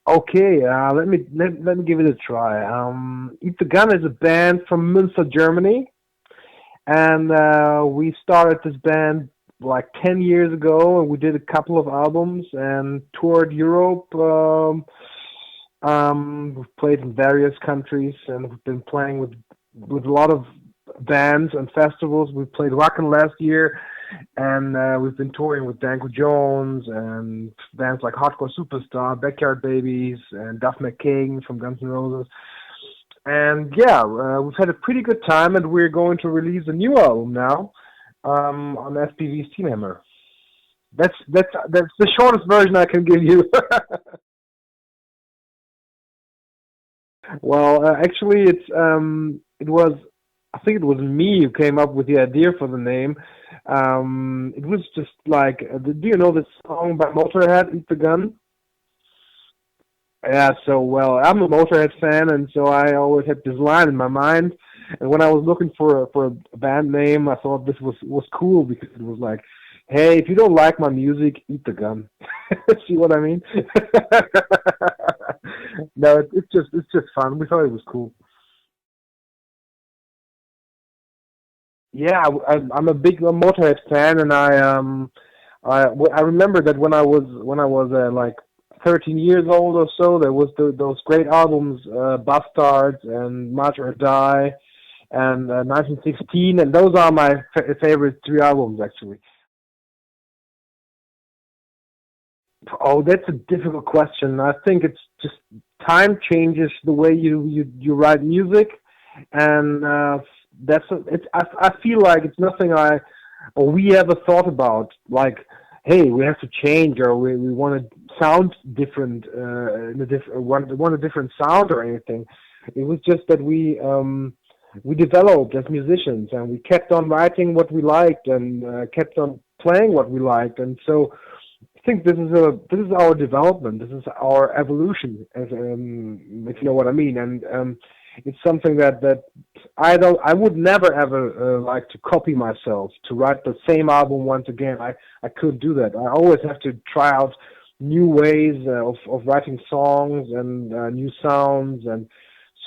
Okay, let me give it a try. Eat the Gun is a band from Münster, Germany, and we started this band like 10 years ago, and we did a couple of albums and toured Europe. We've played in various countries, and we've been playing with a lot of bands and festivals. We played Wacken last year, and we've been touring with Danko Jones and bands like Hardcore Superstar, Backyard Babies, and Duff McKagan from Guns N' Roses. And yeah, we've had a pretty good time, and we're going to release a new album now on SPV Steam Hammer. That's the shortest version I can give you. Well, actually, it was I think it was me who came up with the idea for the name. It was just like, do you know this song by Motorhead, "Eat the Gun"? Yeah, so well, I'm a Motorhead fan, and so I always had this line in my mind. And when I was looking for a band name, I thought this was cool because it was like, hey, if you don't like my music, eat the gun. See what I mean? No, it's just fun. We thought it was cool. Yeah, I'm a big Motorhead fan, and I remember that when I was like 13 years old or so, there was those great albums, Bastards and March or Die, and 1916, and those are my favorite three albums actually. Oh, that's a difficult question. I think it's just time changes the way you write music, and I feel like it's nothing I or we ever thought about. Like, hey, we have to change, or we want to sound different, in a want a different sound or anything. It was just that we developed as musicians, and we kept on writing what we liked, and kept on playing what we liked, and so I think this is our development. This is our evolution, as if you know what I mean. And it's something that I would never ever like to copy myself to write the same album once again. I couldn't do that. I always have to try out new ways of writing songs and new sounds. And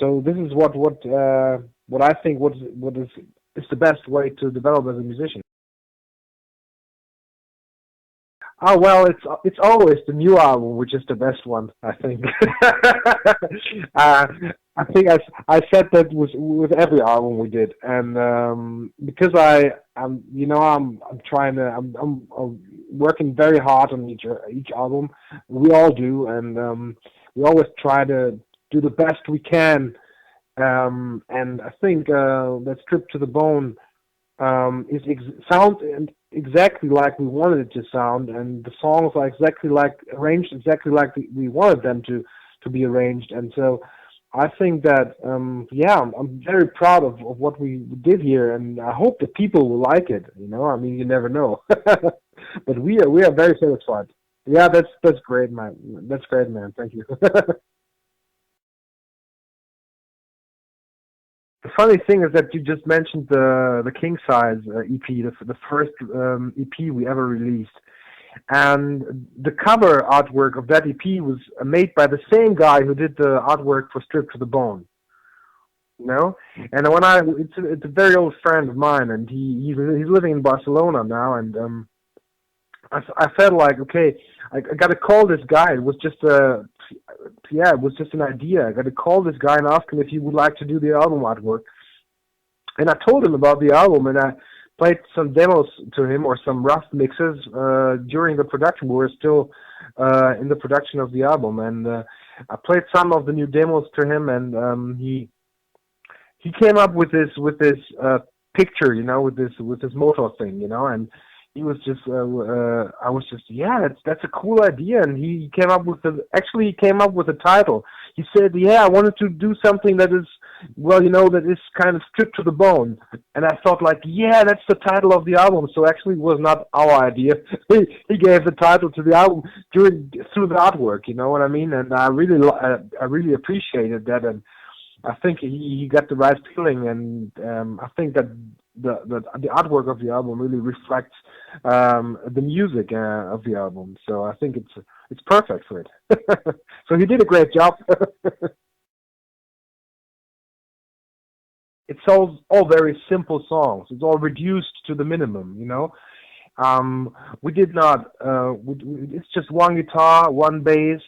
so this is what I think what is the best way to develop as a musician. Oh well, it's always the new album which is the best one, I think. uh, I think I said that with every album we did, and because I'm trying to I'm working very hard on each album. We all do, and we always try to do the best we can. And I think that Stripped to the Bone sounds exactly like we wanted it to sound, and the songs are exactly like arranged exactly like we wanted them to be arranged. And so I think that yeah, I'm very proud of what we did here, and I hope the people will like it. I mean, you never know, but we are very satisfied. Yeah, that's great, man. That's great, man. Thank you. The funny thing is that you just mentioned the King Size EP, the first EP we ever released, and the cover artwork of that EP was made by the same guy who did the artwork for Strip to the Bone. You know, and it's a very old friend of mine, and he's living in Barcelona now, and I felt like, okay, I got to call this guy. It was just yeah, it was just an idea. I got to call this guy and ask him if he would like to do the album artwork. And I told him about the album, and I played some demos to him, or some rough mixes during the production. We were still in the production of the album, and I played some of the new demos to him, and he came up with this picture, with this motor thing, and he was just I was just, yeah, that's a cool idea. And he came up with the actually he came up with a title. He said, yeah, I wanted to do something that is, well, that is kind of stripped to the bone. And I thought, like, yeah, that's the title of the album. So actually it was not our idea. He gave the title to the album through the artwork, you know what I mean? And I really appreciated that. And I think he got the right feeling, and I think that the artwork of the album really reflects the music of the album. So I think it's perfect for it. So he did a great job. It's all very simple songs. It's all reduced to the minimum, you know. We did not. It's just one guitar, one bass,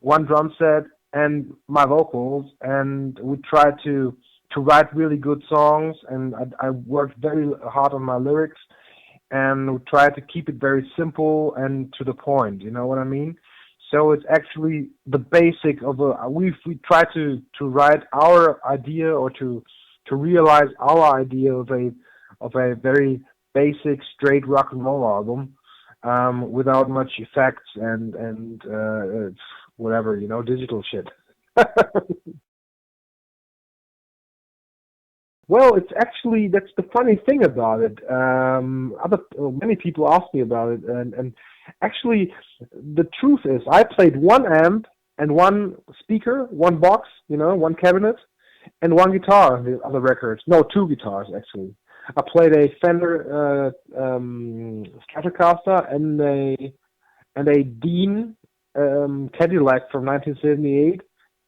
one drum set, and my vocals. And we tried to write really good songs. And I worked very hard on my lyrics, and we tried to keep it very simple and to the point. You know what I mean? So it's actually the basic of a. We try to write our idea or to realize our idea of a very basic straight rock and roll album without much effects and whatever, you know, digital shit. Well, it's actually that's the funny thing about it. Other many people ask me about it, and actually, the truth is, I played one amp and one speaker, one box, you know, one cabinet, and one guitar on the other records. No, two guitars actually. I played a Fender Stratocaster and a Dean Cadillac from 1978.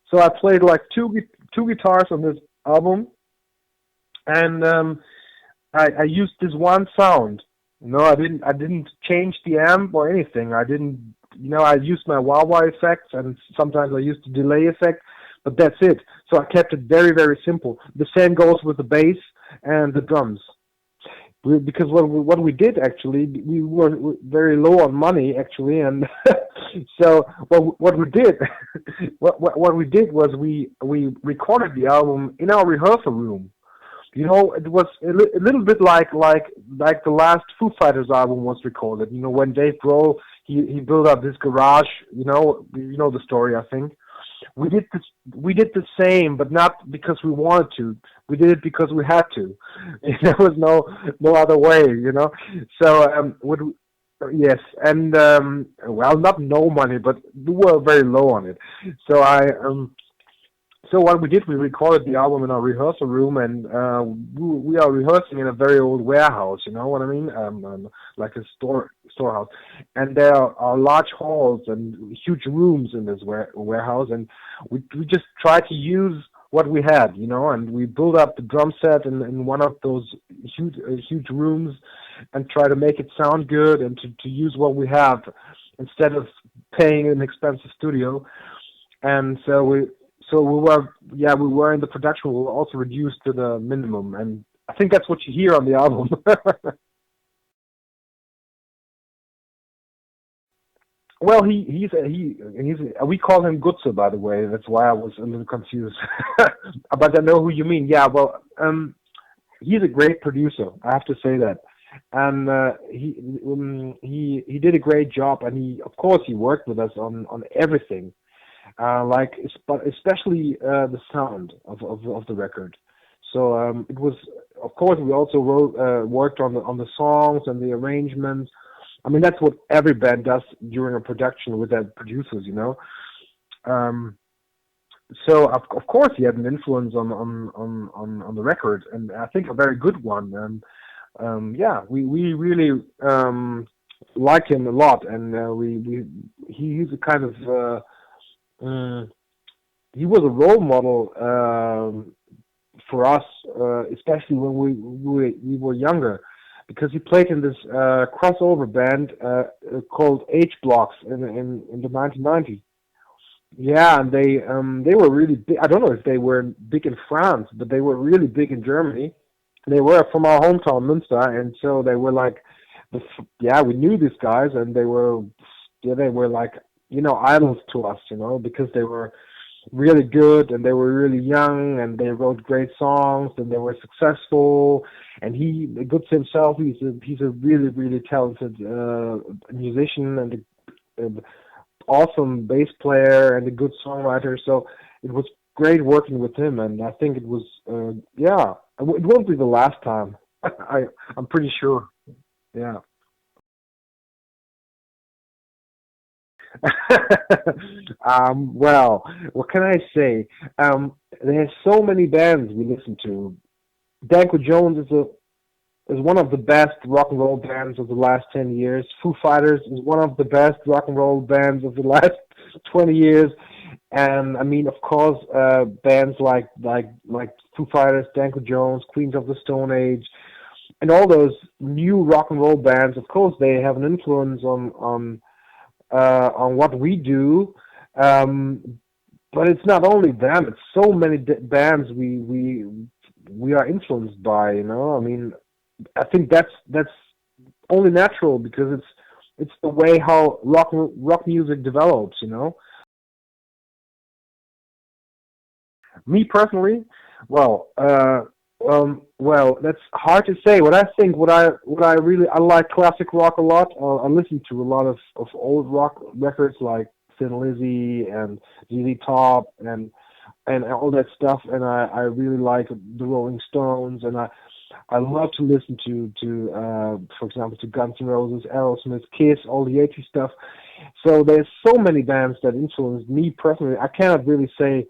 So I played like two guitars on this album, and I used this one sound. No, I didn't change the amp or anything. I didn't, you know, I used my wah-wah effects, and sometimes I used the delay effect, but that's it. So I kept it very, very simple. The same goes with the bass and the drums. Because what we did actually, we were very low on money actually, and so what we did, what we did was we recorded the album in our rehearsal room. You know, it was a little bit like the last Foo Fighters album was recorded. You know, when Dave Grohl he built up this garage. You know the story, I think. We did the same, but not because we wanted to. We did it because we had to. There was no other way, you know. So yes, and well, not no money, but we were very low on it. So so what we did, we recorded the album in our rehearsal room, and we are rehearsing in a very old warehouse. You know what I mean? Like a storehouse, and there are large halls and huge rooms in this warehouse, and we just tried to use what we had, you know, and we built up the drum set in one of those huge rooms, and try to make it sound good and to use what we have instead of paying an expensive studio, and we were in the production. We were also reduced to the minimum, and I think that's what you hear on the album. Well, we call him Gutze, by the way. That's why I was a little confused. But I know who you mean. Yeah, well, he's a great producer. I have to say that, and he did a great job, and of course he worked with us on everything. But especially the sound of the record. So it was, of course, we also worked on the songs and the arrangements. I mean, that's what every band does during a production with their producers, you know. Um, so of course he had an influence on the record, and I think a very good one. And yeah, we really like him a lot, and he's a kind of he was a role model for us, especially when we were younger, because he played in this crossover band called H Blocks in the 1990s. Yeah, and they were really big. I don't know if they were big in France, but they were really big in Germany. They were from our hometown Münster, and so they were like, yeah, we knew these guys, and they were like, you know, idols to us, you know, because they were really good and they were really young and they wrote great songs and they were successful. And Goods himself, he's a really, really talented musician and a awesome bass player and a good songwriter. So it was great working with him, and I think it was, yeah, it won't be the last time. I'm pretty sure. Yeah. Well, what can I say? There's so many bands we listen to. Danko Jones is is one of the best rock and roll bands of the last 10 years. Foo Fighters is one of the best rock and roll bands of the last 20 years. And I mean, of course, bands like Foo Fighters, Danko Jones, Queens of the Stone Age, and all those new rock and roll bands. Of course, they have an influence on what we do. But it's not only them; it's so many bands we are influenced by. You know, I mean, I think that's only natural because it's the way how rock music develops. You know, me personally, well, that's hard to say. What I think, I like classic rock a lot. I listen to a lot of old rock records like Thin Lizzy and ZZ Top and all that stuff. And I really like the Rolling Stones, and I love to listen to for example, to Guns N' Roses, Aerosmith, Kiss, all the 80s stuff. So there's so many bands that influenced me personally. I cannot really say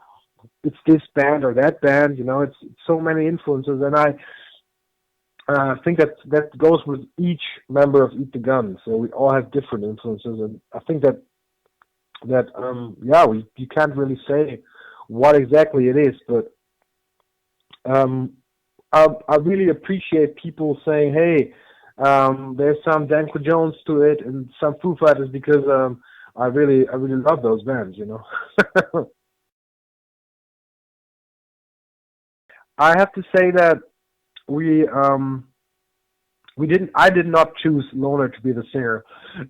it's this band or that band. You know, it's so many influences, and I think that goes with each member of Eat the Gun. So we all have different influences, and I think you can't really say what exactly it is, but I really appreciate people saying, "Hey, there's some Danko Jones to it and some Foo Fighters," because I really love those bands. You know. I have to say that we we didn't. I did not choose Loner to be the singer.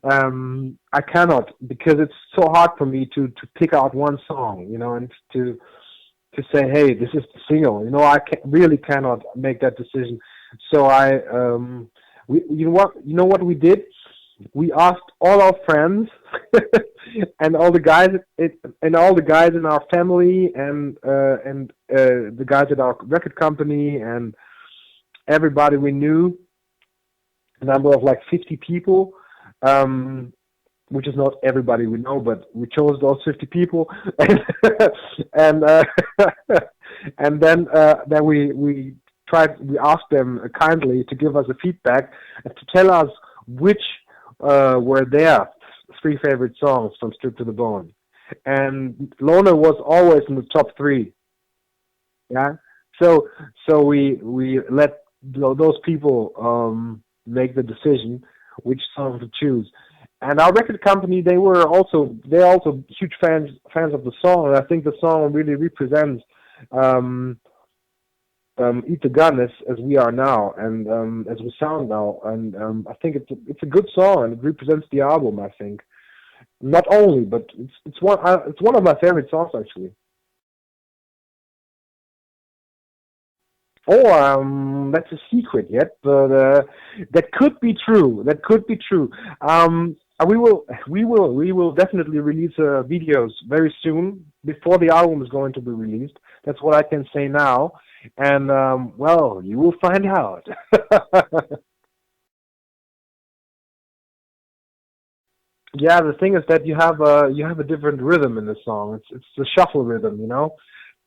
I cannot because it's so hard for me to pick out one song, you know, and to say, hey, this is the single. You know, really cannot make that decision. So you know what we did? We asked all our friends and all the guys and all the guys in our family and the guys at our record company and everybody we knew, a number of like 50 people, which is not everybody we know, but we chose those 50 people, and and then we asked them kindly to give us a feedback and to tell us which were their three favorite songs from Strip to the Bone, and Loner was always in the top three. Yeah, so we let those people make the decision which song to choose. And our record company, they're also huge fans of the song, and I think the song really represents Eat the Gun as we are now and as we sound now. And I think it's a good song and it represents the album. I think not only, but it's one of my favorite songs actually. Oh, that's a secret yet, but that could be true. That could be true. We will definitely release videos very soon before the album is going to be released. That's what I can say now, and well, you will find out. Yeah, the thing is that you have a different rhythm in the song. It's the shuffle rhythm, you know.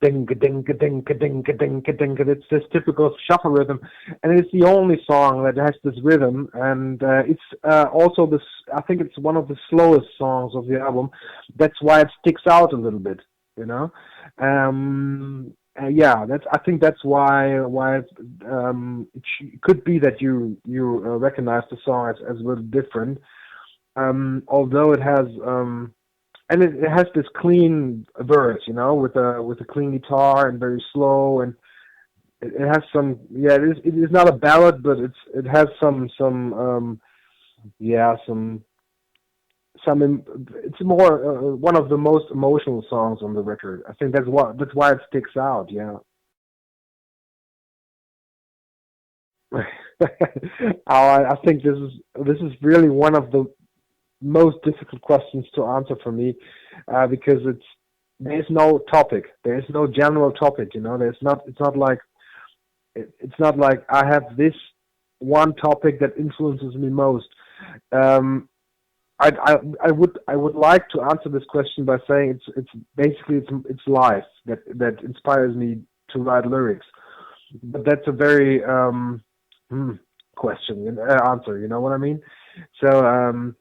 Ding ding ding ding ding ding. It's this typical shuffle rhythm, and it's the only song that has this rhythm. And it's also this. I think it's one of the slowest songs of the album. That's why it sticks out a little bit, you know. Yeah, that's. I think that's why it could be that you recognize the song as a little different. Although it has and it has this clean verse, you know, with a clean guitar and very slow, and it has some, yeah, it is not a ballad, but it has some yeah, it's more one of the most emotional songs on the record. I think that's why it sticks out. Yeah. I think this is really one of the most difficult questions to answer for me, because there's no topic, there's no general topic, you know. It's not like I have this one topic that influences me most. Um, I would like to answer this question by saying it's basically it's life that inspires me to write lyrics, but that's a very hmm, answer. You know what I mean? So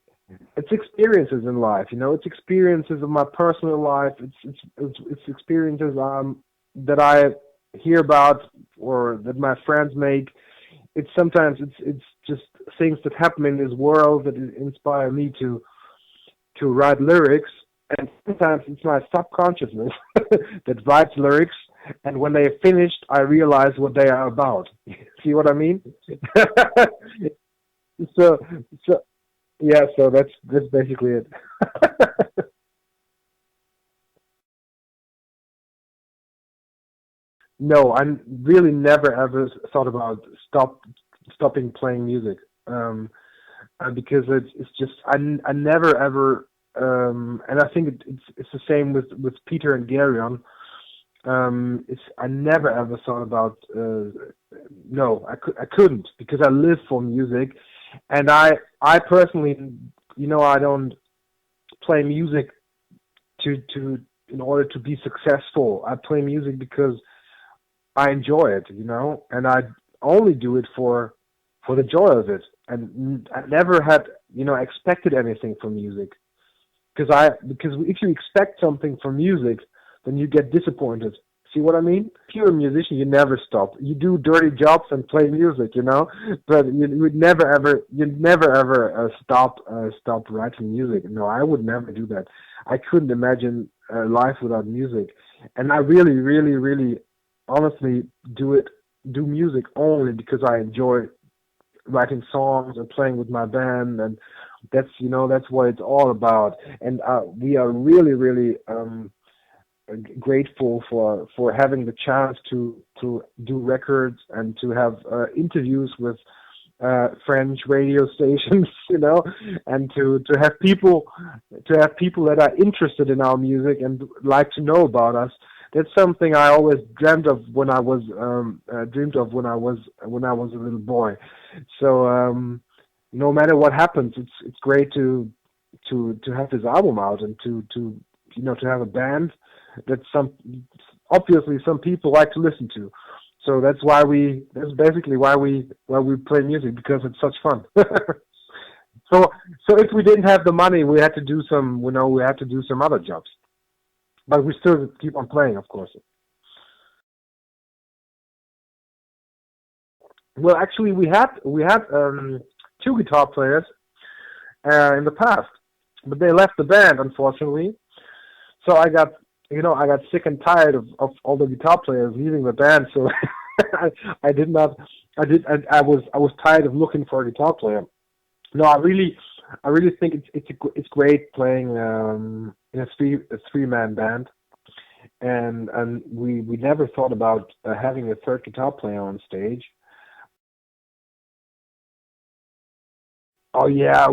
it's experiences in life. It's experiences of my personal life. It's experiences that I hear about or that my friends make. It's sometimes it's just things that happen in this world that inspire me to write lyrics, and sometimes it's my subconsciousness that writes lyrics, and when they are finished, I realize what they are about. See what I mean? so, so yeah, so that's basically it. No, I really never ever thought about stopping playing music, because it's just I never ever, and I think it's the same with Peter and Gary on. It's I never ever thought about. No, I couldn't, because I live for music, and I personally, I don't play music to in order to be successful. I play music because I enjoy it, and I only do it for the joy of it. And I never had, expected anything from music, because if you expect something from music, then you get disappointed. See what I mean? If you're a musician, you never stop. You do dirty jobs and play music, but you'd never ever stop writing music. No, I would never do that. I couldn't imagine life without music, and I really, really, really, honestly do music only because I enjoy writing songs and playing with my band, and that's what it's all about. And we are really, really grateful for having the chance to do records and to have interviews with French radio stations, and to have people that are interested in our music and like to know about us. That's something I always dreamed of when I was a little boy. So no matter what happens, it's great to have this album out, and to have a band that obviously some people like to listen to. So that's basically why we play music, because it's such fun. So if we didn't have the money, we had to do some other jobs, but we still keep on playing, of course. Well, actually, we had two guitar players in the past, but they left the band, unfortunately. So I got sick and tired of all the guitar players leaving the band. So I did not. I was tired of looking for a guitar player. No, I really think it's great playing in a three man band, and we never thought about having a third guitar player on stage. Oh yeah,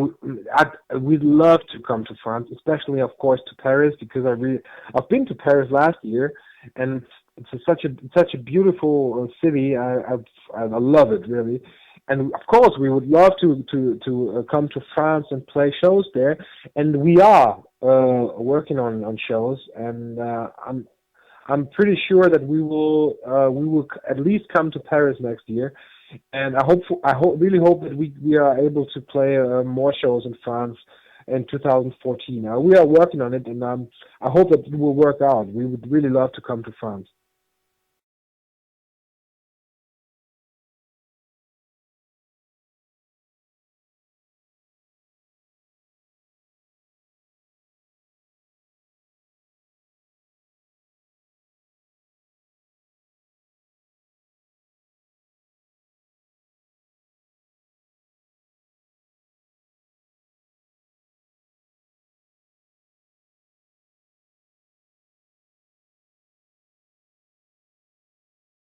we'd love to come to France, especially of course to Paris, because I've been to Paris last year, and it's such a beautiful city. I love it really, and of course we would love to come to France and play shows there, and we are working on shows, and I'm pretty sure that we will at least come to Paris next year, and really hope that we are able to play more shows in France in 2014. We are working on it, and I hope that it will work out. We would really love to come to France.